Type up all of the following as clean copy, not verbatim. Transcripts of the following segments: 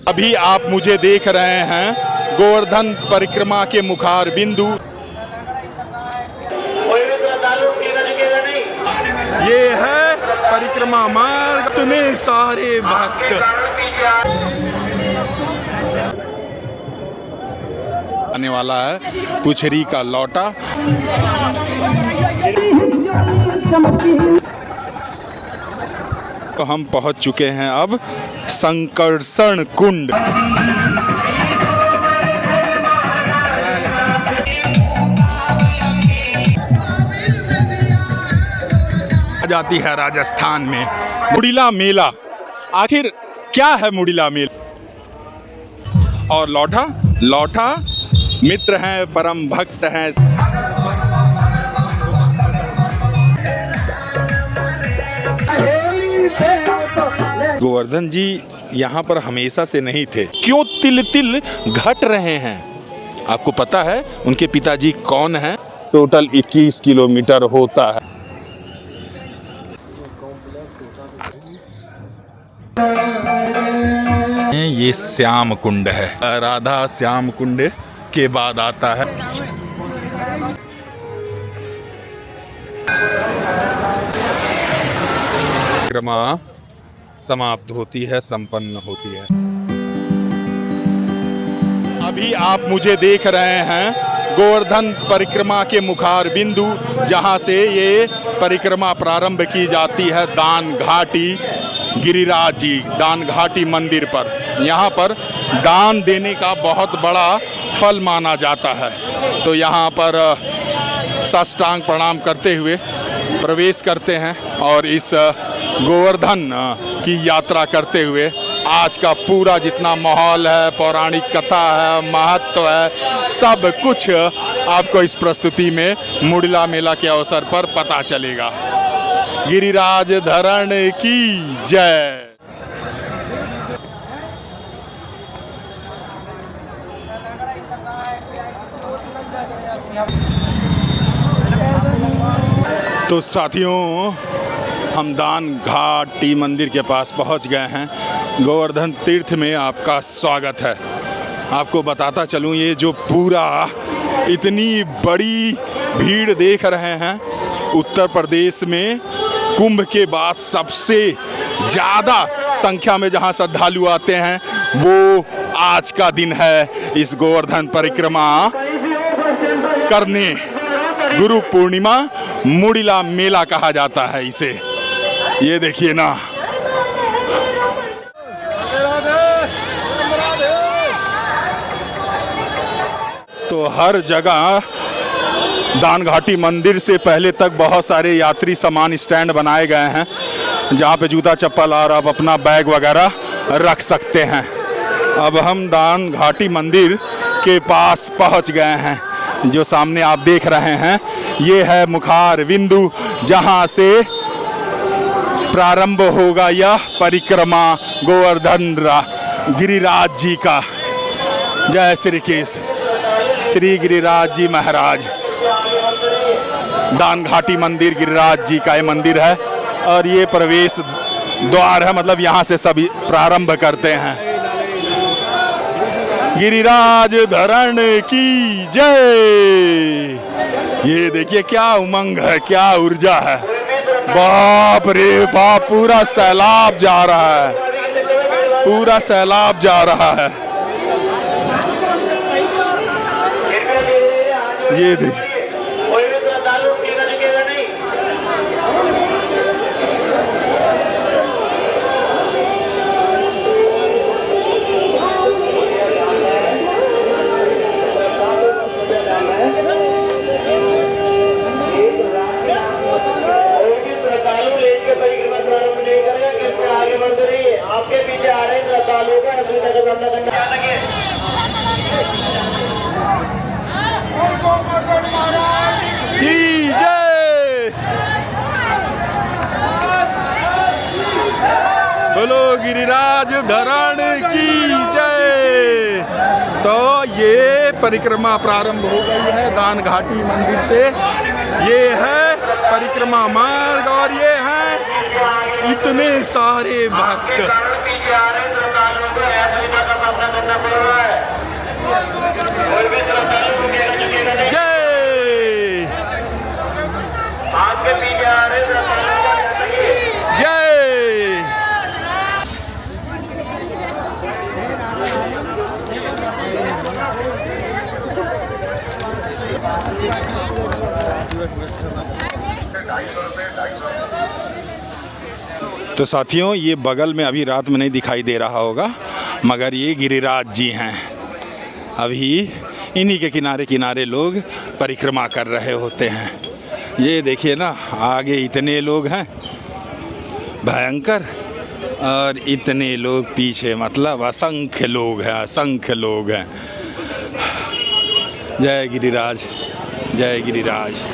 अभी आप मुझे देख रहे हैं गोवर्धन परिक्रमा के मुखार बिंदु। ये है परिक्रमा मार्ग, इतने सारे भक्त। आने वाला है पुछरी का लौटा। तो हम पहुंच चुके हैं अब संकर्षण कुंड। जाती है राजस्थान में मुड़िला मेला। आखिर क्या है मुड़िला मेला? और लौटा मित्र हैं, परम भक्त हैं। गोवर्धन जी यहाँ पर हमेशा से नहीं थे। क्यों तिल तिल घट रहे हैं? आपको पता है उनके पिताजी कौन हैं? टोटल 21 किलोमीटर होता है। ये श्याम कुंड है। राधा श्याम कुंड के बाद आता है परिक्रमा समाप्त होती है, संपन्न होती है। अभी आप मुझे देख रहे हैं गोवर्धन परिक्रमा के मुखार बिंदु, जहां से ये परिक्रमा प्रारंभ की जाती है दान घाटी गिरिराज जी, दान घाटी मंदिर पर। यहाँ पर दान देने का बहुत बड़ा फल माना जाता है। तो यहाँ पर साष्टांग प्रणाम करते हुए प्रवेश करते हैं और इस गोवर्धन की यात्रा करते हुए आज का पूरा जितना माहौल है, पौराणिक कथा है, महत्व है, सब कुछ आपको इस प्रस्तुति में मुड़िला मेला के अवसर पर पता चलेगा। गिरिराज धरण की जय। तो साथियों, हम दान घाटी मंदिर के पास पहुंच गए हैं। गोवर्धन तीर्थ में आपका स्वागत है। आपको बताता चलूं, ये जो पूरा इतनी बड़ी भीड़ देख रहे हैं, उत्तर प्रदेश में कुंभ के बाद सबसे ज़्यादा संख्या में जहां श्रद्धालु आते हैं वो आज का दिन है इस गोवर्धन परिक्रमा करने। गुरु पूर्णिमा मुड़िला मेला कहा जाता है इसे। ये देखिए ना, तो हर जगह दान घाटी मंदिर से पहले तक बहुत सारे यात्री सामान स्टैंड बनाए गए हैं, जहाँ पे जूता चप्पल और आप अपना बैग वगैरह रख सकते हैं। अब हम दान घाटी मंदिर के पास पहुँच गए हैं। जो सामने आप देख रहे हैं ये है मुखार बिंदु, जहाँ से प्रारंभ होगा यह परिक्रमा गोवर्धन गिरिराज जी का। जय श्री कृष्ण। श्री गिरिराज जी महाराज। दान घाटी मंदिर गिरिराज जी का ये मंदिर है और ये प्रवेश द्वार है, मतलब यहाँ से सभी प्रारंभ करते हैं। गिरिराज धरण की जय। ये देखिए क्या उमंग है, क्या ऊर्जा है। बाप रे बाप, पूरा सैलाब जा रहा है, पूरा सैलाब जा रहा है। ये देखिए, आपके पीछे आ रहे हैं श्रद्धालुओं का जय। बोलो गिरिराज धरण की जय। तो ये परिक्रमा प्रारंभ हो गई है दान घाटी मंदिर से। ये है परिक्रमा मार्ग और ये है इतने सारे भक्त। पीछे आ रहे श्रद्धालुओं को असुविधा का सामना करना पड़ रहा है। कोई भी श्रद्धालु रुकेगा नहीं। जय आपके पीछे आ रहे श्रद्धालुओं को जय। तो साथियों, ये बगल में अभी रात में नहीं दिखाई दे रहा होगा, मगर ये गिरिराज जी हैं। अभी इन्हीं के किनारे किनारे लोग परिक्रमा कर रहे होते हैं। ये देखिए ना, आगे इतने लोग हैं भयंकर, और इतने लोग पीछे, मतलब असंख्य लोग हैं, असंख्य लोग हैं। जय गिरिराज, जय गिरिराज।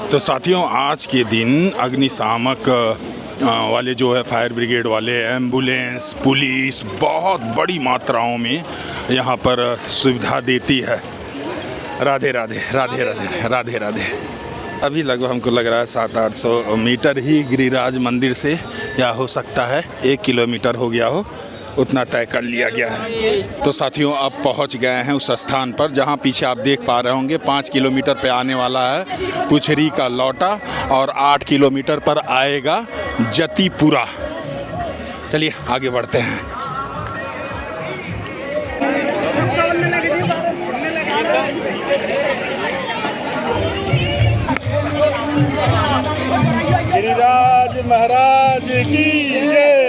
तो साथियों, आज के दिन अग्निशामक वाले जो है, फायर ब्रिगेड वाले, एम्बुलेंस, पुलिस बहुत बड़ी मात्राओं में यहाँ पर सुविधा देती है। राधे राधे, राधे राधे, राधे राधे। अभी लगभग हमको लग रहा है 700-800 मीटर ही गिरिराज मंदिर से, या हो सकता है 1 किलोमीटर हो गया हो, उतना तय कर लिया गया है। तो साथियों, अब पहुंच गए हैं उस स्थान पर जहां पीछे आप देख पा रहे होंगे 5 किलोमीटर पे आने वाला है पुछरी का लौटा, और 8 किलोमीटर पर आएगा जतीपुरा। चलिए आगे बढ़ते हैं। गिरिराज महाराज की जय।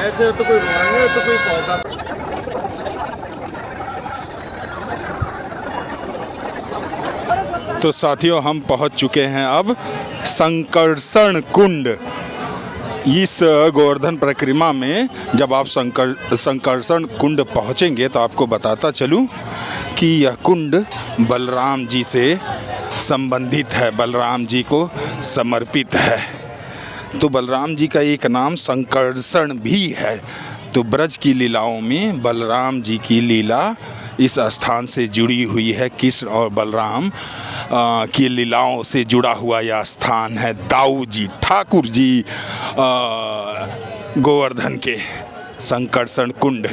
ऐसे तो कोई मांगे तो कोई पौधा। तो साथियों, हम पहुंच चुके हैं अब संकर्षण कुंड। इस गोवर्धन परिक्रमा में जब आप संकर्षण कुंड पहुंचेंगे तो आपको बताता चलूं कि यह कुंड बलराम जी से संबंधित है, बलराम जी को समर्पित है। तो बलराम जी का एक नाम संकर्षण भी है। तो ब्रज की लीलाओं में बलराम जी की लीला इस स्थान से जुड़ी हुई है। कृष्ण और बलराम की लीलाओं से जुड़ा हुआ यह स्थान है। दाऊ जी, ठाकुर जी गोवर्धन के संकर्षण कुंड।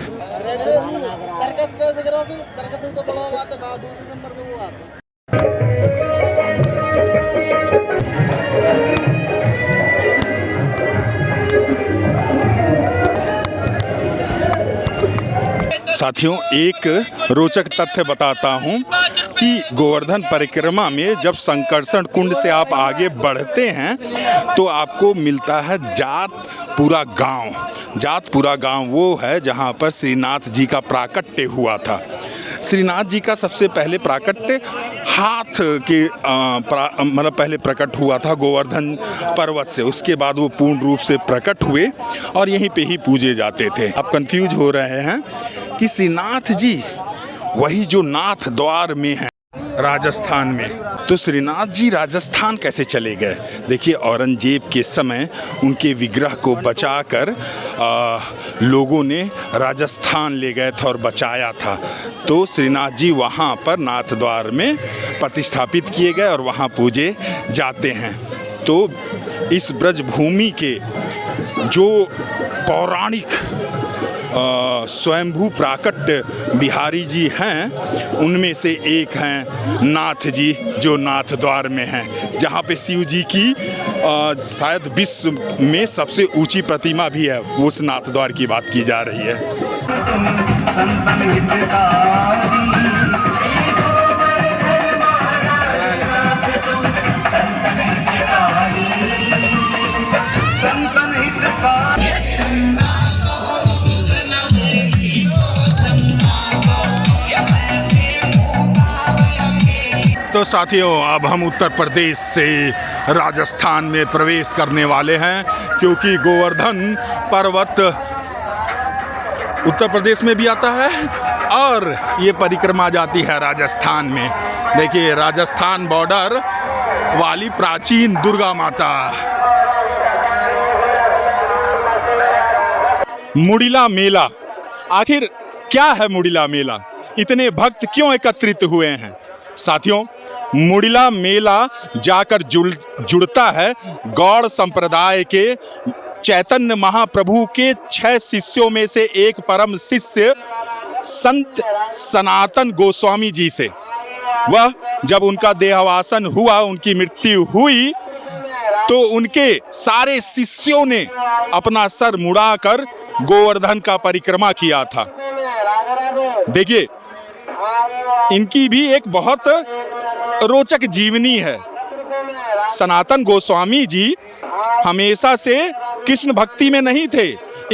साथियों, एक रोचक तथ्य बताता हूं कि गोवर्धन परिक्रमा में जब संकर्षण कुंड से आप आगे बढ़ते हैं तो आपको मिलता है जातपुरा गांव। जातपुरा गांव वो है जहां पर श्रीनाथ जी का प्राकट्य हुआ था। श्रीनाथ जी का सबसे पहले प्राकट्य हाथ के मतलब पहले प्रकट हुआ था गोवर्धन पर्वत से, उसके बाद वो पूर्ण रूप से प्रकट हुए और यहीं पे ही पूजे जाते थे। आप कंफ्यूज हो रहे हैं कि श्रीनाथ जी वही जो नाथ द्वार में है राजस्थान में, तो श्रीनाथ जी राजस्थान कैसे चले गए? देखिए, औरंगजेब के समय उनके विग्रह को बचाकर लोगों ने राजस्थान ले गए थे और बचाया था। तो श्रीनाथ जी वहाँ पर नाथ द्वार में प्रतिष्ठापित किए गए और वहाँ पूजे जाते हैं। तो इस ब्रज भूमि के जो पौराणिक स्वयंभू प्राकट्य बिहारी जी हैं, उनमें से एक हैं नाथ जी, जो नाथ द्वार में हैं, जहाँ पे शिव जी की शायद विश्व में सबसे ऊंची प्रतिमा भी है। उस नाथ द्वार की बात की जा रही है। तो साथियों, अब हम उत्तर प्रदेश से राजस्थान में प्रवेश करने वाले हैं, क्योंकि गोवर्धन पर्वत उत्तर प्रदेश में भी आता है और ये परिक्रमा जाती है राजस्थान में। देखिए, राजस्थान बॉर्डर वाली प्राचीन दुर्गा माता। मुड़िला मेला, आखिर क्या है मुड़िला मेला? इतने भक्त क्यों एकत्रित हुए हैं? साथियों, मुड़िला मेला जाकर जुड़ता है गौड़ संप्रदाय के चैतन्य महाप्रभु के 6 शिष्यों में से एक परम शिष्य संत सनातन गोस्वामी जी से। वह जब उनका देहावसान हुआ, उनकी मृत्यु हुई, तो उनके सारे शिष्यों ने अपना सर मुड़ाकर गोवर्धन का परिक्रमा किया था। देखिए, इनकी भी एक बहुत रोचक जीवनी है। सनातन गोस्वामी जी हमेशा से कृष्ण भक्ति में नहीं थे।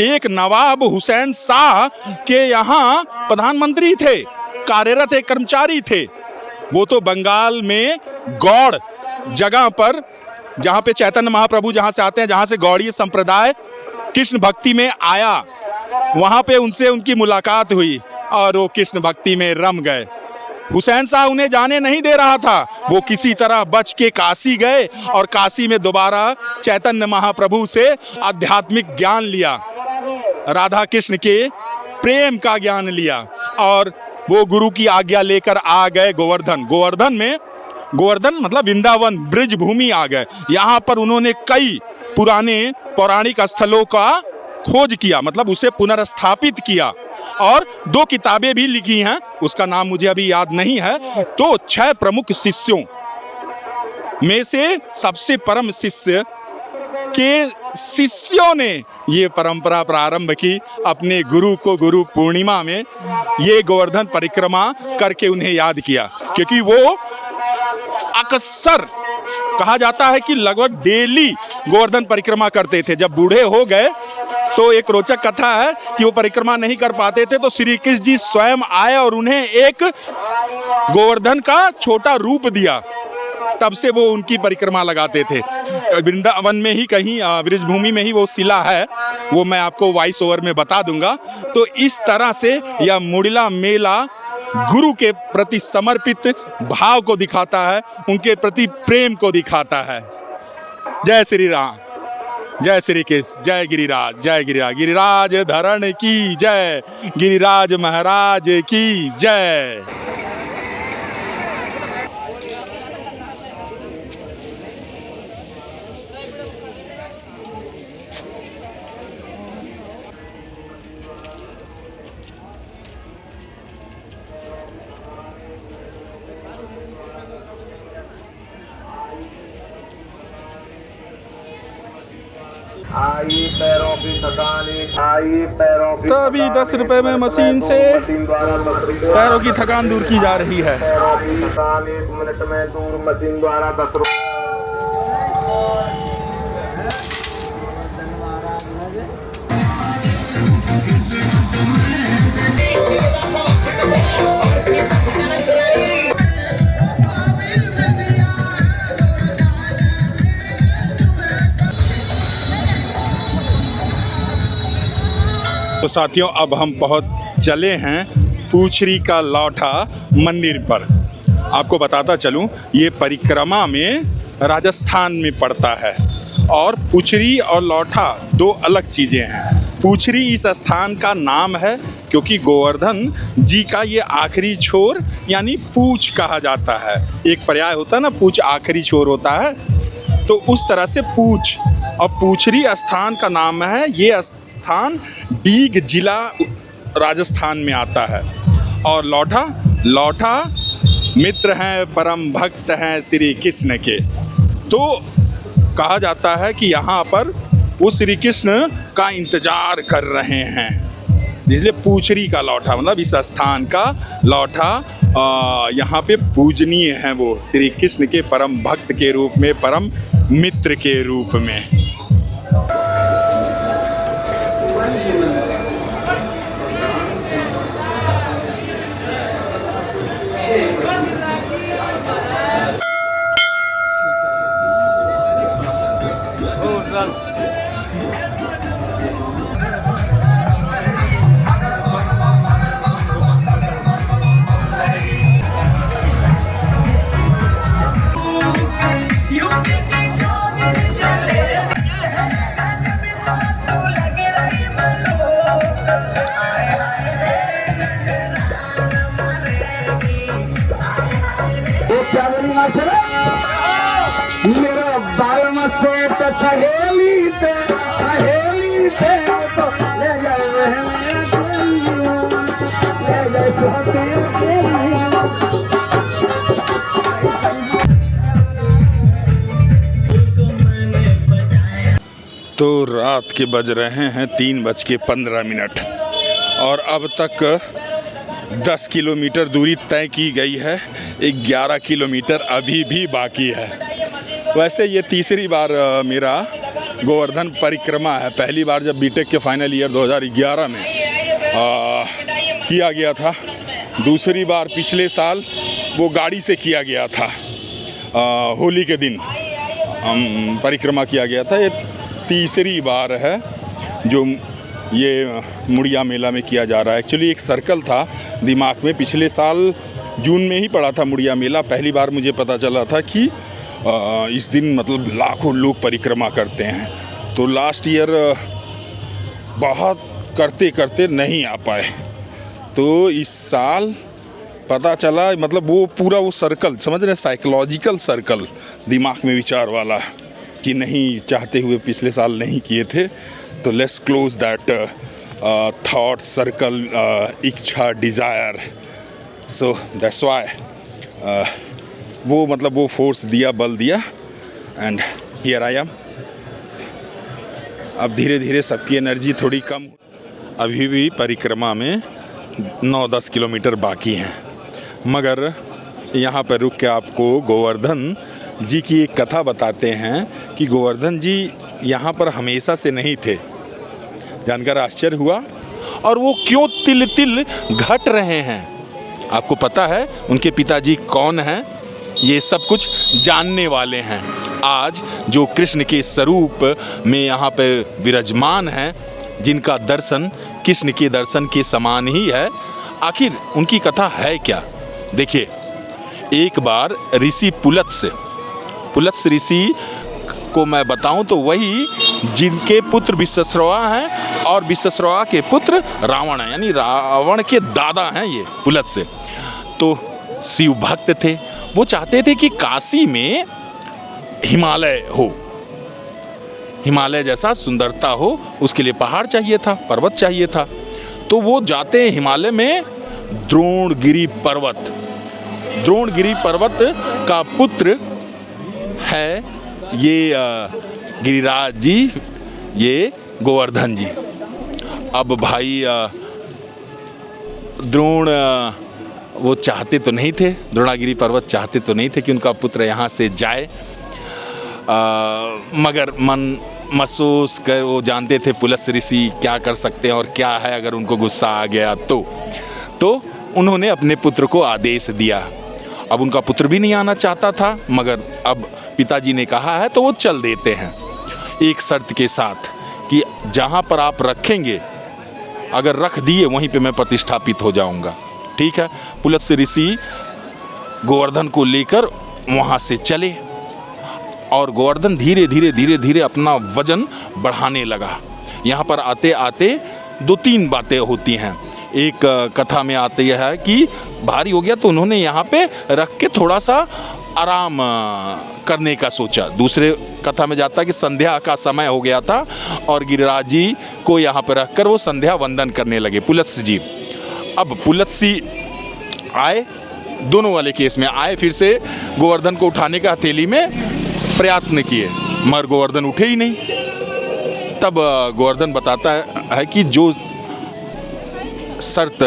एक नवाब हुसैन शाह के यहाँ प्रधानमंत्री थे, कार्यरत एक कर्मचारी थे। वो तो बंगाल में गौड़ जगह पर, जहाँ पे चैतन्य महाप्रभु जहाँ से आते हैं, जहाँ से गौड़ीय संप्रदाय कृष्ण भक्ति में आया, वहाँ पे उनसे उनकी मुलाकात हुई और वो कृष्ण भक्ति में रम गए। हुसैन शाह उन्हें जाने नहीं दे रहा था। वो किसी तरह बच के काशी गए और काशी में दोबारा चैतन्य महाप्रभु से आध्यात्मिक ज्ञान लिया, राधा कृष्ण के प्रेम का ज्ञान लिया, और वो गुरु की आज्ञा लेकर आ गए गोवर्धन। गोवर्धन मतलब वृंदावन, ब्रिज भूमि आ गए। यहाँ पर उन्होंने कई पुराने पौराणिक स्थलों का खोज किया, मतलब उसे पुनर्स्थापित किया, और 2 किताबें भी लिखी हैं, उसका नाम मुझे अभी याद नहीं है। तो 6 प्रमुख शिष्यों में से सबसे परम शिष्य के शिष्यों ने ये परंपरा प्रारंभ की। अपने गुरु को गुरु पूर्णिमा में ये गोवर्धन परिक्रमा करके उन्हें याद किया, क्योंकि वो अक्सर कहा जाता है कि लगभग डेली गोवर्धन परिक्रमा करते थे। जब बूढ़े हो गए तो एक रोचक कथा है कि वो परिक्रमा नहीं कर पाते थे, तो श्री कृष्ण जी स्वयं आए और उन्हें एक गोवर्धन का छोटा रूप दिया। तब से वो उनकी परिक्रमा लगाते थे। वृंदावन में ही कहीं ब्रिजभूमि में ही वो शिला है, वो मैं आपको वॉइस ओवर में बता दूंगा। तो इस तरह से यह मुड़िला मेला गुरु के प्रति समर्पित भाव को दिखाता है, उनके प्रति प्रेम को दिखाता है। जय श्री राम, जय श्री कृष्ण, जय गिरिराज, जय गिरिराज, गिरिराज धरण की जय, गिरिराज महाराज की जय। आइए पैरों की थकानी, आइए पैरों की। तो अभी 10 रुपए में मशीन से पैरों की थकान दूर की जा रही है। पैरों की थकान 1 मिनट में दूर, मशीन द्वारा 10 रुपए। तो साथियों, अब हम पहुंच चले हैं पूछरी का लौठा मंदिर पर। आपको बताता चलूं, ये परिक्रमा में राजस्थान में पड़ता है, और पूछरी और लौठा 2 अलग चीज़ें हैं। पूछरी इस स्थान का नाम है क्योंकि गोवर्धन जी का ये आखिरी छोर यानी पूछ कहा जाता है। एक पर्याय होता है ना, पूछ आखिरी छोर होता है, तो उस तरह से पूछ। और पूछरी स्थान का नाम है, ये स्थान डीग जिला राजस्थान में आता है। और लौठा मित्र हैं, परम भक्त हैं श्री कृष्ण के। तो कहा जाता है कि यहाँ पर वो श्री कृष्ण का इंतजार कर रहे हैं, इसलिए पूछरी का लौठा, मतलब इस स्थान का लौठा यहाँ पे पूजनीय है, वो श्री कृष्ण के परम भक्त के रूप में, परम मित्र के रूप में। मेरा बाल मस्ते सहेली थे तो ले तो रात के बज रहे हैं 3:15 और अब तक 10 किलोमीटर दूरी तय की गई है, 11 किलोमीटर अभी भी बाकी है। वैसे ये तीसरी बार मेरा गोवर्धन परिक्रमा है। पहली बार जब बीटेक के फाइनल ईयर 2011 में किया गया था, दूसरी बार पिछले साल वो गाड़ी से किया गया था, होली के दिन परिक्रमा किया गया था। ये तीसरी बार है जो ये मुड़िया मेला में किया जा रहा है। एक्चुअली एक सर्कल था दिमाग में, पिछले साल जून में ही पड़ा था मुड़िया मेला। पहली बार मुझे पता चला था कि इस दिन मतलब लाखों लोग परिक्रमा करते हैं। तो लास्ट ईयर बहुत करते करते नहीं आ पाए, तो इस साल पता चला, मतलब वो पूरा वो सर्कल समझ रहे, साइकोलॉजिकल सर्कल दिमाग में विचार वाला, कि नहीं चाहते हुए पिछले साल नहीं किए थे, तो let's close that thought circle, इच्छा, डिज़ायर। सो दैट्स व्हाई वो मतलब वो फोर्स दिया, बल दिया, एंड हियर आई एम। अब धीरे धीरे सबकी एनर्जी थोड़ी कम, अभी भी परिक्रमा में 9-10 किलोमीटर बाकी हैं। मगर यहाँ पर रुक के आपको गोवर्धन जी की एक कथा बताते हैं कि गोवर्धन जी यहाँ पर हमेशा से नहीं थे। जानकर आश्चर्य हुआ। और वो क्यों तिल तिल घट रहे हैं, आपको पता है उनके पिताजी कौन हैं? ये सब कुछ जानने वाले हैं आज, जो कृष्ण के स्वरूप में यहाँ पे विराजमान हैं, जिनका दर्शन कृष्ण के दर्शन के समान ही है। आखिर उनकी कथा है क्या? देखिए, एक बार ऋषि पुलत्स ऋषि को मैं बताऊं तो वही जिनके पुत्र विश्वाश्रवा हैं, और विश्वाश्रवा के पुत्र रावण हैं, यानी रावण के दादा हैं ये पुलत्स। तो शिव भक्त थे, वो चाहते थे कि काशी में हिमालय हो, हिमालय जैसा सुंदरता हो, उसके लिए पहाड़ चाहिए था, पर्वत चाहिए था। तो वो जाते हैं हिमालय में द्रोणगिरी पर्वत का पुत्र है ये गिरिराज जी, ये गोवर्धन जी। अब भाई द्रोण वो चाहते तो नहीं थे, द्रोणागिरी पर्वत चाहते तो नहीं थे कि उनका पुत्र यहाँ से जाए, मगर मन महसूस कर वो जानते थे पुलत्स ऋषि क्या कर सकते हैं और क्या है अगर उनको गुस्सा आ गया तो उन्होंने अपने पुत्र को आदेश दिया। अब उनका पुत्र भी नहीं आना चाहता था, मगर अब पिताजी ने कहा है तो वो चल देते हैं, एक शर्त के साथ कि जहाँ पर आप रखेंगे, अगर रख दिए वहीं पे मैं प्रतिष्ठापित हो जाऊंगा। ठीक है। पुलत्स ऋषि गोवर्धन को लेकर वहाँ से चले, और गोवर्धन धीरे धीरे अपना वजन बढ़ाने लगा। यहाँ पर आते आते 2-3 बातें होती हैं। एक कथा में आती है कि भारी हो गया तो उन्होंने यहाँ पे रख के थोड़ा सा आराम करने का सोचा। दूसरे कथा में जाता है कि संध्या का समय हो गया था और गिरिराज जी को यहाँ पर रखकर वो संध्या वंदन करने लगे, पुलत्स्य जी। अब पुलत्स्य आए, दोनों वाले केस में आए, फिर से गोवर्धन को उठाने का हथेली में प्रयत्न किए, मगर गोवर्धन उठे ही नहीं। तब गोवर्धन बताता है कि जो शर्त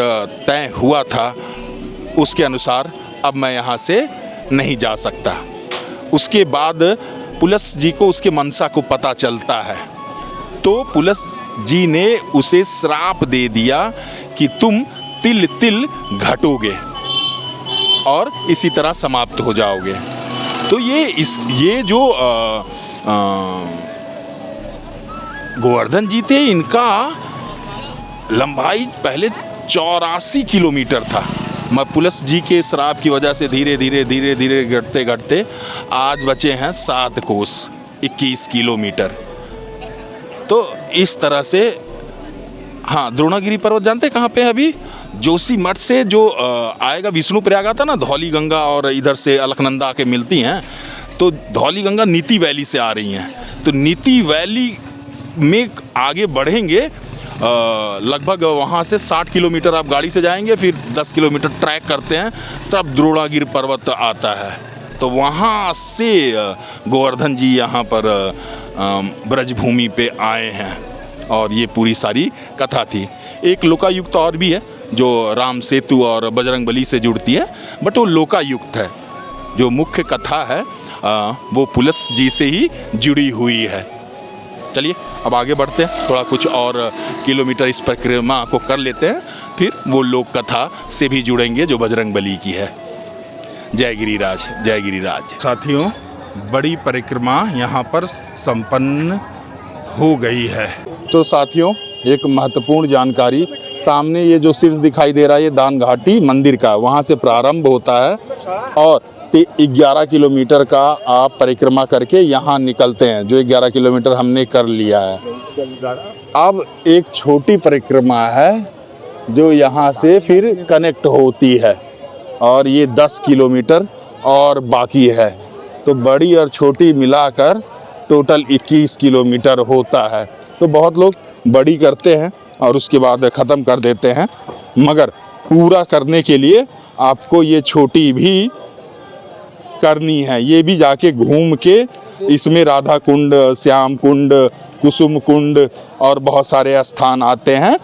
तय हुआ था उसके अनुसार अब मैं यहाँ से नहीं जा सकता। उसके बाद पुलत्स्य जी को उसके मनसा को पता चलता है, तो पुलत्स्य जी ने उसे श्राप दे दिया कि तुम तिल तिल घटोगे और इसी तरह समाप्त हो जाओगे। तो ये जो गोवर्धन जी थे, इनका लंबाई पहले 84 किलोमीटर था, मैं पुलत्स्य जी के श्राप की वजह से धीरे धीरे घटते घटते आज बचे हैं 7 कोस 21 किलोमीटर। तो इस तरह से, हाँ, द्रोणागिरी पर्वत जानते कहाँ पे है? अभी जोशीमठ से जो आएगा, विष्णु प्रयाग आता ना, धौली गंगा और इधर से अलकनंदा के मिलती हैं, तो धौली गंगा नीति वैली से आ रही हैं। तो नीति वैली में आगे बढ़ेंगे, लगभग वहाँ से 60 किलोमीटर आप गाड़ी से जाएंगे, फिर 10 किलोमीटर ट्रैक करते हैं, तब द्रोणागिरी पर्वत आता है। तो वहाँ से गोवर्धन जी यहाँ पर ब्रजभूमि पे आए हैं और ये पूरी सारी कथा थी। एक लोकायुक्त और भी है जो राम सेतु और बजरंगबली से जुड़ती है, बट वो लोकायुक्त है। जो मुख्य कथा है वो पुलत्स्य जी से ही जुड़ी हुई है। चलिए अब आगे बढ़ते हैं, थोड़ा कुछ और किलोमीटर इस परिक्रमा को कर लेते हैं, फिर वो लोक कथा से भी जुड़ेंगे जो बजरंगबली की है। जय गिरिराज, जय गिरिराज। साथियों, बड़ी परिक्रमा यहाँ पर संपन्न हो गई है। तो साथियों, एक महत्वपूर्ण जानकारी, सामने ये जो शीर्ष दिखाई दे रहा है, ये दान घाटी मंदिर का, वहाँ से प्रारंभ होता है और 11 किलोमीटर का आप परिक्रमा करके यहाँ निकलते हैं, जो 11 किलोमीटर हमने कर लिया है। अब एक छोटी परिक्रमा है जो यहाँ से फिर कनेक्ट होती है और ये 10 किलोमीटर और बाकी है। तो बड़ी और छोटी मिलाकर टोटल 21 किलोमीटर होता है। तो बहुत लोग बड़ी करते हैं और उसके बाद ख़त्म कर देते हैं, मगर पूरा करने के लिए आपको ये छोटी भी करनी है। ये भी जाके घूम के इसमें राधा कुंड, श्याम कुंड, कुसुम कुंड और बहुत सारे स्थान आते हैं,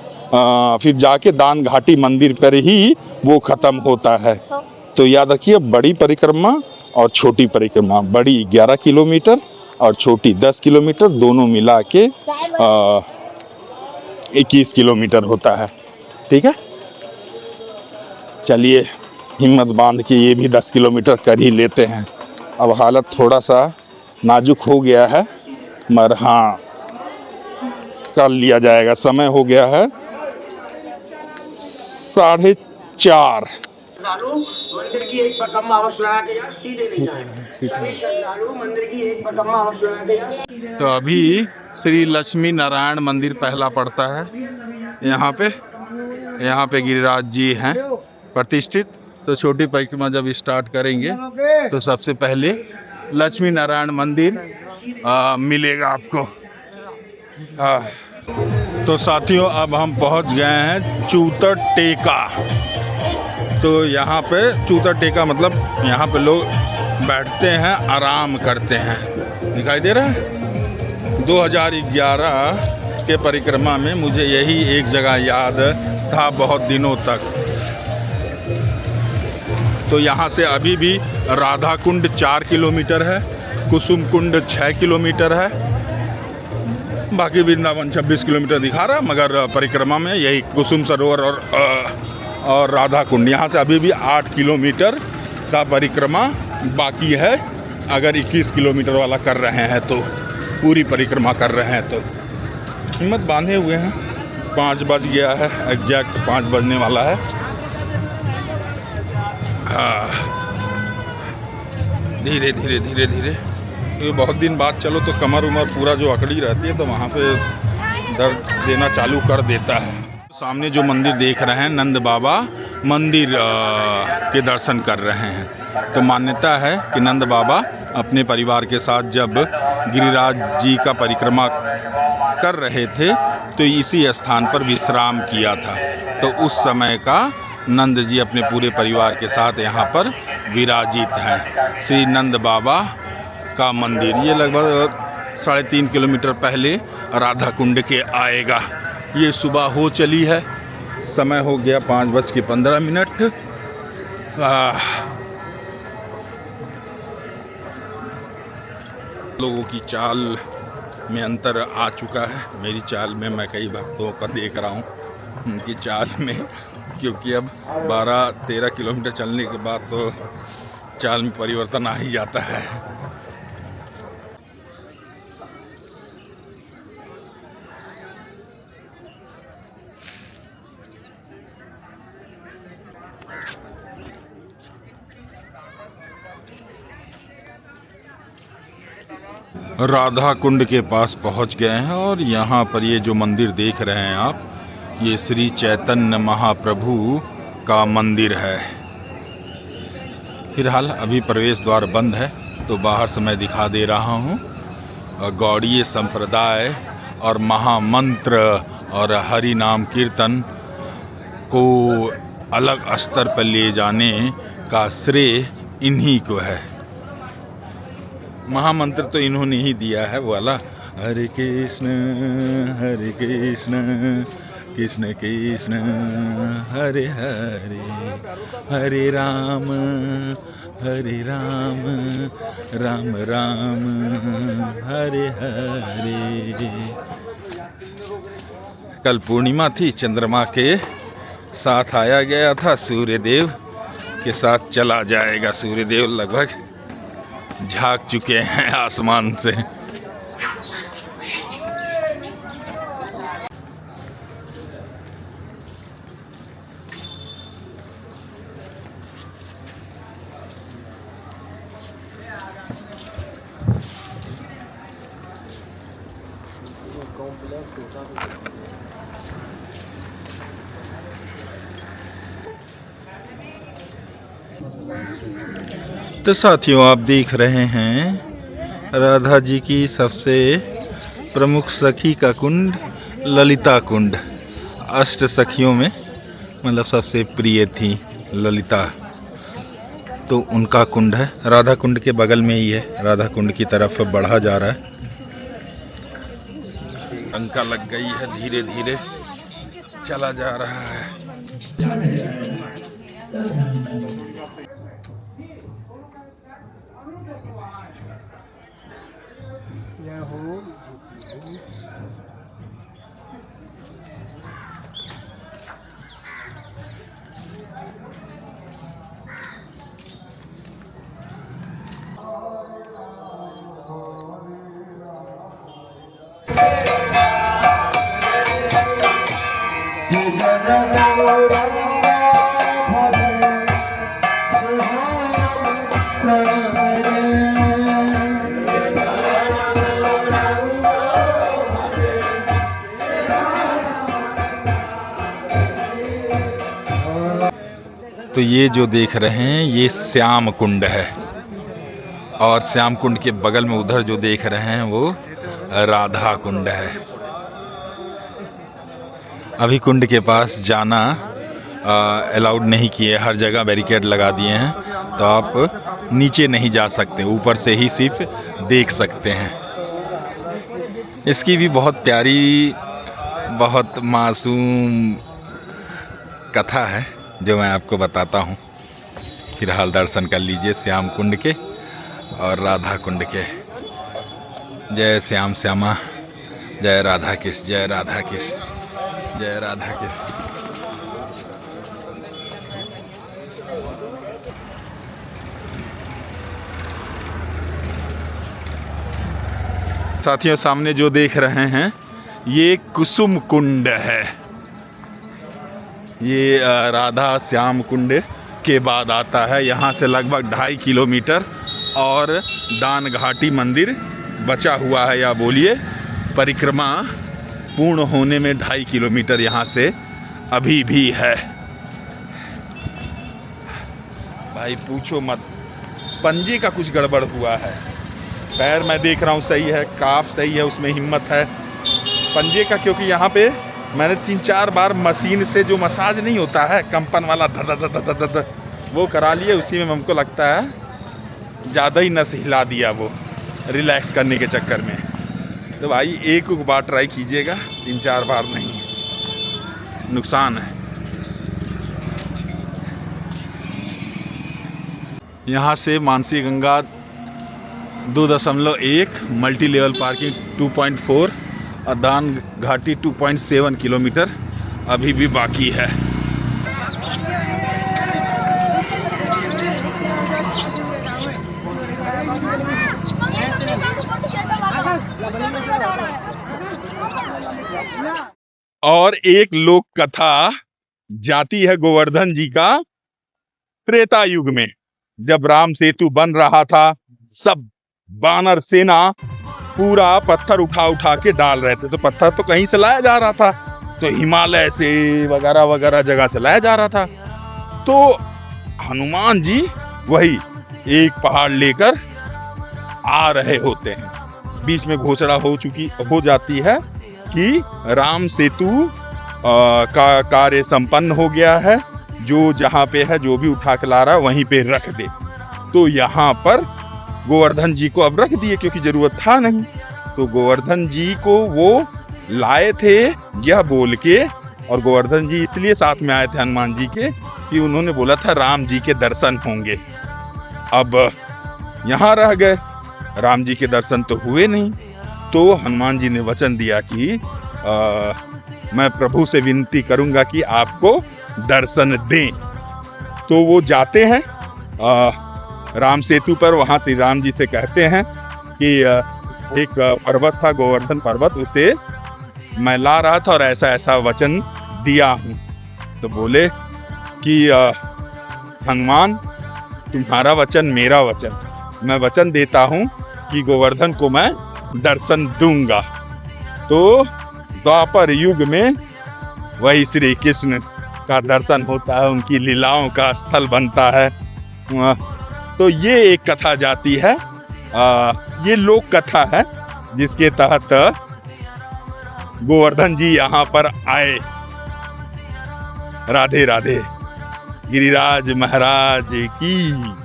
फिर जाके दान घाटी मंदिर पर ही वो ख़त्म होता है। तो याद रखिए, बड़ी परिक्रमा और छोटी परिक्रमा, बड़ी 11 किलोमीटर और छोटी 10 किलोमीटर, दोनों मिला के 21 किलोमीटर होता है। ठीक है, चलिए हिम्मत बांध के ये भी 10 किलोमीटर कर ही लेते हैं। अब हालत थोड़ा सा नाजुक हो गया है, मगर हाँ, कर लिया जाएगा। समय हो गया है 4:30। मंदिर की एक परिक्रमा अवश्य लगा के जाए, सीधे नहीं जाए। सभी श्रद्धालु मंदिर की एक परिक्रमा अवश्य लगा के जाए। तो अभी श्री लक्ष्मी नारायण मंदिर पहला पड़ता है। यहाँ पे गिरिराज जी हैं प्रतिष्ठित। तो छोटी परिक्रमा जब स्टार्ट करेंगे तो सबसे पहले लक्ष्मी नारायण मंदिर मिलेगा आपको। तो साथियों, अब हम पहुंच गए हैं चूतर टेका। तो यहाँ पे चूतर टेका मतलब यहाँ पे लोग बैठते हैं, आराम करते हैं। दिखाई दे रहा है? 2011 के परिक्रमा में मुझे यही एक जगह याद था बहुत दिनों तक। तो यहाँ से अभी भी राधा कुंड 4 किलोमीटर है, कुसुम कुंड 6 किलोमीटर है, बाकी वृंदावन 26 किलोमीटर दिखा रहा, मगर परिक्रमा में यही कुसुम सरोवर और राधा कुंड, यहाँ से अभी भी 8 किलोमीटर का परिक्रमा बाकी है। अगर 21 किलोमीटर वाला कर रहे हैं तो, पूरी परिक्रमा कर रहे हैं तो हिम्मत बांधे हुए हैं। 5 बज गया है, एग्जैक्ट 5 बजने वाला है। धीरे धीरे धीरे धीरे, तो बहुत दिन बाद चलो तो कमर उमर पूरा जो अकड़ी रहती है तो वहाँ पे दर्द देना चालू कर देता है। सामने जो मंदिर देख रहे हैं नंद बाबा, मंदिर के दर्शन कर रहे हैं। तो मान्यता है कि नंद बाबा अपने परिवार के साथ जब गिरिराज जी का परिक्रमा कर रहे थे तो इसी स्थान पर विश्राम किया था। तो उस समय का नंद जी अपने पूरे परिवार के साथ यहाँ पर विराजित हैं। श्री नंद बाबा का मंदिर ये लगभग 3.5 किलोमीटर पहले राधा कुंड के आएगा। ये सुबह हो चली है, समय हो गया 5:15। लोगों की चाल में अंतर आ चुका है। मेरी चाल में मैं कई भक्तों का देख रहा हूँ उनकी चाल में, क्योंकि अब 12-13 किलोमीटर चलने के बाद तो चाल में परिवर्तन आ ही जाता है। राधा कुंड के पास पहुंच गए हैं और यहाँ पर ये जो मंदिर देख रहे हैं आप, ये श्री चैतन्य महाप्रभु का मंदिर है। फिलहाल अभी प्रवेश द्वार बंद है, तो बाहर से मैं दिखा दे रहा हूँ। गौड़ीय संप्रदाय और महामंत्र और हरि नाम कीर्तन को अलग स्तर पर ले जाने का श्रेय इन्हीं को है। महामंत्र तो इन्होंने ही दिया है, वो वाला हरे कृष्ण कृष्ण कृष्ण हरे हरे, हरे राम राम राम हरे हरे। कल पूर्णिमा थी, चंद्रमा के साथ आया गया था, सूर्यदेव के साथ चला जाएगा। सूर्यदेव लगभग झांक चुके हैं आसमान से। तो साथियों, आप देख रहे हैं राधा जी की सबसे प्रमुख सखी का कुंड, ललिता कुंड। अष्ट सखियों में मतलब सबसे प्रिय थी ललिता, तो उनका कुंड है। राधा कुंड के बगल में ही है, राधा कुंड की तरफ बढ़ा जा रहा है। टंका लग गई है, धीरे धीरे चला जा रहा है। तो ये जो देख रहे हैं ये श्याम कुंड है, और श्याम कुंड के बगल में उधर जो देख रहे हैं वो राधा कुंड है। अभी कुंड के पास जाना अलाउड नहीं किए, हर जगह बैरिकेड लगा दिए हैं, तो आप नीचे नहीं जा सकते, ऊपर से ही सिर्फ देख सकते हैं। इसकी भी बहुत प्यारी, बहुत मासूम कथा है जो मैं आपको बताता हूँ। फिलहाल दर्शन कर लीजिए श्याम कुंड के और राधा कुंड के। जय श्याम श्यामा, जय राधा कृष्ण, जय राधा कृष्ण, जय राधा कृष्ण। साथियों, सामने जो देख रहे हैं ये कुसुम कुंड है। ये राधा श्याम कुंड के बाद आता है। यहाँ से लगभग 2.5 किलोमीटर और दान घाटी मंदिर बचा हुआ है, या बोलिए परिक्रमा पूर्ण होने में 2.5 किलोमीटर यहाँ से अभी भी है। भाई पूछो मत, पंजे का कुछ गड़बड़ हुआ है। पैर मैं देख रहा हूँ सही है, काफ सही है, उसमें हिम्मत है। पंजे का, क्योंकि यहाँ पे मैंने 3-4 बार मशीन से जो मसाज नहीं होता है कंपन वाला धद धद धद धद धद, वो करा लिए। उसी में हमको लगता है ज़्यादा ही नस हिला दिया वो रिलैक्स करने के चक्कर में। तो भाई एक बार ट्राई कीजिएगा, 3-4 बार नहीं, नुकसान है। यहाँ से Mansi Ganga 2.1, multi level parking 2.4 और दान घाटी 2.7 किलोमीटर अभी भी बाकी है। और एक लोक कथा जाती है गोवर्धन जी का त्रेता युग में, जब राम सेतु बन रहा था, सब वानर सेना पूरा पत्थर उठा उठा के डाल रहे थे। तो पत्थर तो कहीं से लाया जा रहा था, तो हिमालय से वगैरह वगैरह जगह से लाया जा रहा था। तो हनुमान जी वही एक पहाड़ लेकर आ रहे होते हैं, बीच में घोषणा हो जाती है कि राम सेतु का कार्य संपन्न हो गया है, जो जहाँ पे है जो भी उठा के ला रहा है वहीं पे रख दे। तो यहाँ पर गोवर्धन जी को अब रख दिए, क्योंकि जरूरत था नहीं। तो गोवर्धन जी को वो लाए थे यह बोल के, और गोवर्धन जी इसलिए साथ में आए थे हनुमान जी के कि उन्होंने बोला था राम जी के दर्शन होंगे। अब यहाँ रह गए, राम जी के दर्शन तो हुए नहीं। तो हनुमान जी ने वचन दिया कि मैं प्रभु से विनती करूंगा कि आपको दर्शन दें। तो वो जाते हैं राम सेतु पर, वहां श्री राम जी से कहते हैं कि एक पर्वत था गोवर्धन पर्वत, उसे मैं ला रहा था और ऐसा ऐसा वचन दिया हूं। तो बोले कि हनुमान, तुम्हारा वचन मेरा वचन, मैं वचन देता हूं कि गोवर्धन को मैं दर्शन दूंगा। तो द्वापर युग में वही श्री कृष्ण का दर्शन होता है, उनकी लीलाओं का स्थल बनता है। तो ये एक कथा जाती है, ये लोक कथा है, जिसके तहत गोवर्धन जी यहाँ पर आए। राधे राधे, गिरिराज महाराज की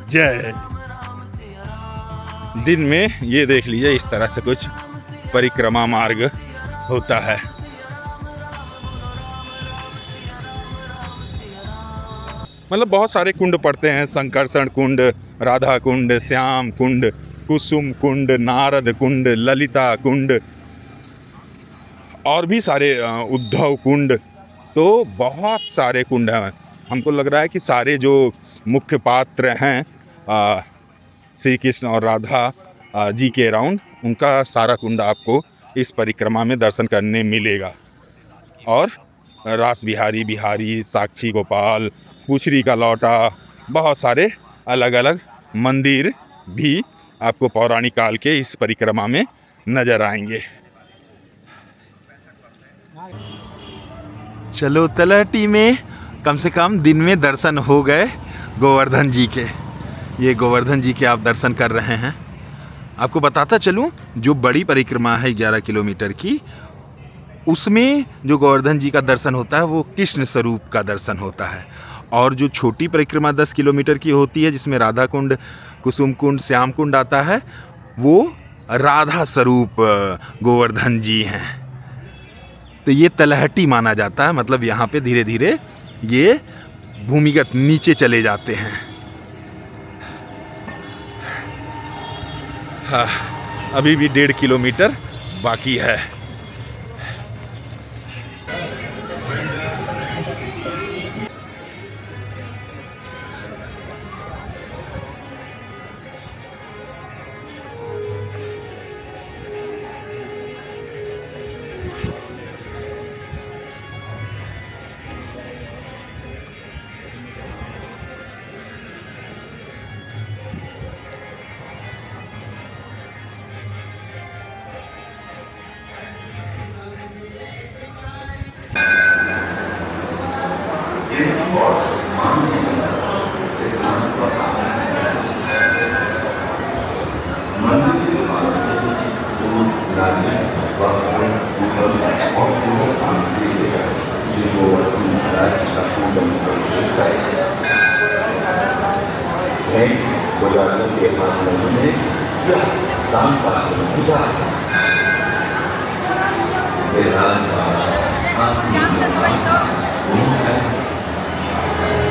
जय। दिन में ये देख लीजिए इस तरह से कुछ परिक्रमा मार्ग होता है। मतलब बहुत सारे कुंड पड़ते हैं, संकर्षण कुंड, राधा कुंड, श्याम कुंड, कुसुम कुंड, नारद कुंड, ललिता कुंड और भी सारे, उद्धव कुंड। तो बहुत सारे कुंड हैं। हमको लग रहा है कि सारे जो मुख्य पात्र हैं श्री कृष्ण और राधा जी के अराउंड, उनका सारा कुंड आपको इस परिक्रमा में दर्शन करने मिलेगा। और रास बिहारी बिहारी, साक्षी गोपाल, कुचरी का लौटा, बहुत सारे अलग अलग मंदिर भी आपको पौराणिक काल के इस परिक्रमा में नजर आएंगे। चलो तलहटी में कम से कम दिन में दर्शन हो गए गोवर्धन जी के। ये गोवर्धन जी के आप दर्शन कर रहे हैं। आपको बताता चलूं, जो बड़ी परिक्रमा है 11 किलोमीटर की, उसमें जो गोवर्धन जी का दर्शन होता है वो कृष्ण स्वरूप का दर्शन होता है। और जो छोटी परिक्रमा 10 किलोमीटर की होती है, जिसमें राधा कुंड, कुसुम कुंड, श्याम कुंड आता है, वो राधा स्वरूप गोवर्धन जी हैं। तो ये तलहटी माना जाता है, मतलब यहाँ पे धीरे धीरे ये भूमिगत नीचे चले जाते हैं। हाँ, अभी भी 1.5 किलोमीटर बाकी है।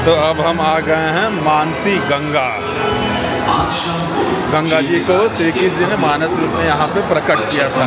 तो अब हम आ गए हैं मानसी गंगा। गंगा जी को श्री कृष्ण जी ने मानस रूप में यहाँ पे प्रकट किया था।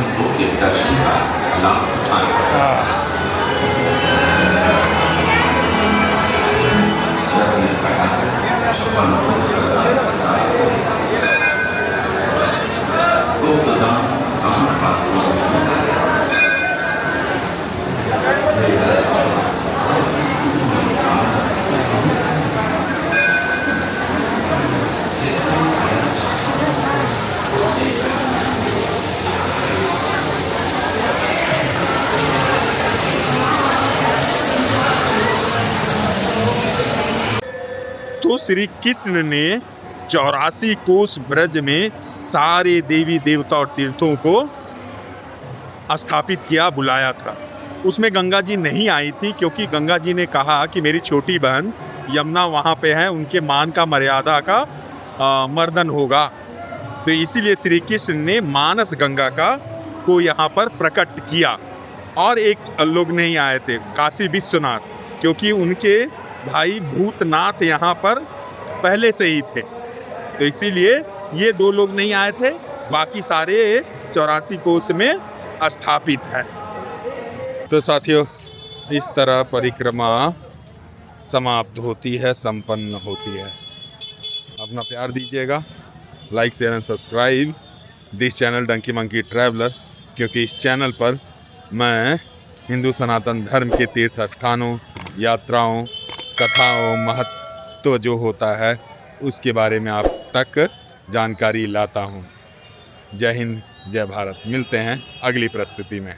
तो श्री कृष्ण ने 84 कोस ब्रज में सारे देवी देवता और तीर्थों को स्थापित किया, बुलाया था। उसमें गंगा जी नहीं आई थी क्योंकि गंगा जी ने कहा कि मेरी छोटी बहन यमुना वहाँ पे है, उनके मान का मर्यादा का मर्दन होगा। तो इसीलिए श्री कृष्ण ने मानस गंगा का को यहाँ पर प्रकट किया। और एक लोग नहीं आए थे, काशी विश्वनाथ, क्योंकि उनके भाई भूतनाथ यहाँ पर पहले से ही थे। तो इसीलिए ये दो लोग नहीं आए थे, बाकी सारे 84 कोस में स्थापित है। तो साथियों, इस तरह परिक्रमा समाप्त होती है, संपन्न होती है। अपना प्यार दीजिएगा, like share and subscribe this channel donkey monkey traveller, क्योंकि इस चैनल पर मैं हिंदू सनातन धर्म के तीर्थ स्थानों, यात्राओं, कथाओं, महत्व जो होता है उसके बारे में आप तक जानकारी लाता हूँ। जय हिंद, जय भारत। मिलते हैं अगली प्रस्तुति में।